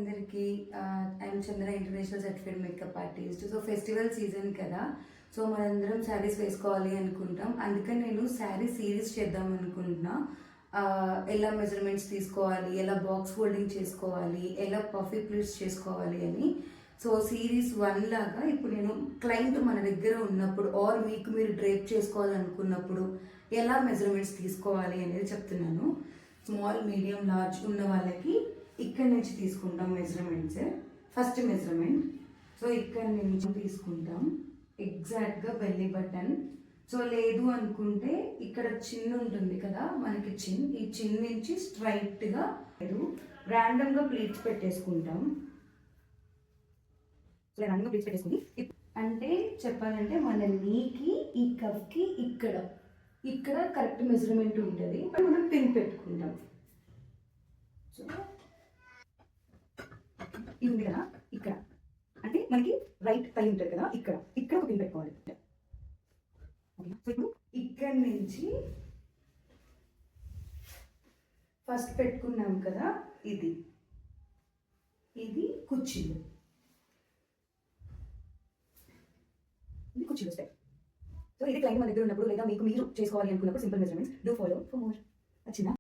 అందరికీ. I'm Chandra, international certified makeup artist. So festival season కదా, so మనందరం శారీస్ వేసుకోవాలి అనుకుంటాం. అందుకని నేను శారీ సిరీస్ చేద్దాం అనుకుంటున్నా. ఎలా మెజర్మెంట్స్ తీసుకోవాలి, ఎలా బాక్స్ ఫోల్డింగ్ చేసుకోవాలి, ఎలా పఫీ ప్లీట్స్ చేసుకోవాలి అని. సో సిరీస్ 1 లాగా ఇప్పుడు నేను క్లయింట్ మన దగ్గర ఉన్నప్పుడు ఆర్ మీకు మీరు డ్రేప్ చేసుకోవాలనుకున్నప్పుడు ఎలా మెజర్మెంట్స్ తీసుకోవాలి అనేది చెప్తున్నాను. స్మాల్, మీడియం, లార్జ్ ఉన్న వాళ్ళకి ఇక్కడ నుంచి తీసుకుంటాం మెజర్మెంట్స్. ఫస్ట్ మెజర్మెంట్, సో ఇక్కడ నుంచి తీసుకుంటాం ఎగ్జాక్ట్గా బెల్లీ బటన్. సో లేదు అనుకుంటే ఇక్కడ చిన్ ఉంటుంది కదా మనకి, ఈ చిన్ నుంచి స్ట్రైట్గా ర్యాండమ్గా ప్లీట్స్ పెట్టేసుకుంటాం. సో ర్యాండమ్గా ప్లీట్స్ పెట్టేసుకుని అంటే చెప్పాలంటే మన నీకి ఈ కఫ్కి ఇక్కడ కరెక్ట్ మెజర్మెంట్ ఉంటుంది. మనం పిన్ పెట్టుకుంటాం. సో ఇది ఉంది కదా, ఇక్కడ అంటే మనకి రైట్ పై ఉంటుంది కదా, ఇక్కడ ఒక పిన్ పెట్టుకోవాలి. సో ఇప్పుడు ఇక్కడ నుంచి ఫస్ట్ పెట్టుకున్నాం కదా, ఇది కుర్చీలు స్టెప్. సో ఇది క్లయింట్ మన దగ్గర ఉన్నప్పుడు లేదా మీకు మీరు చేసుకోవాలి అనుకున్నప్పుడు simple measurements. Do follow for more. వచ్చిందా?